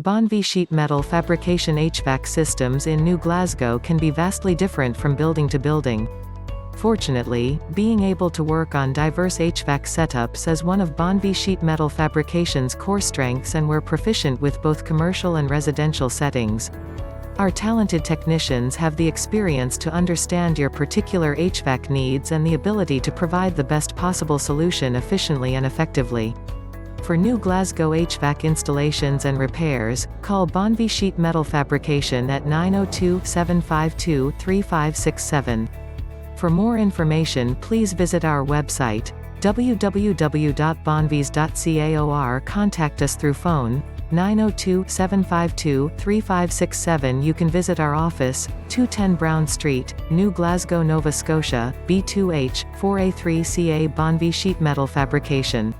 Bonvie Sheet Metal Fabrication HVAC systems in New Glasgow can be vastly different from building to building. Fortunately, being able to work on diverse HVAC setups is one of Bonvie Sheet Metal Fabrication's core strengths, and we're proficient with both commercial and residential settings. Our talented technicians have the experience to understand your particular HVAC needs and the ability to provide the best possible solution efficiently and effectively. For New Glasgow HVAC installations and repairs, call Bonvie Sheet Metal Fabrication at 902-752-3567. For more information, please visit our website, www.bonvies.ca, or contact us through phone, 902-752-3567. You can visit our office, 210 Brown Street, New Glasgow, Nova Scotia, B2H, 4A3CA. Bonvie Sheet Metal Fabrication.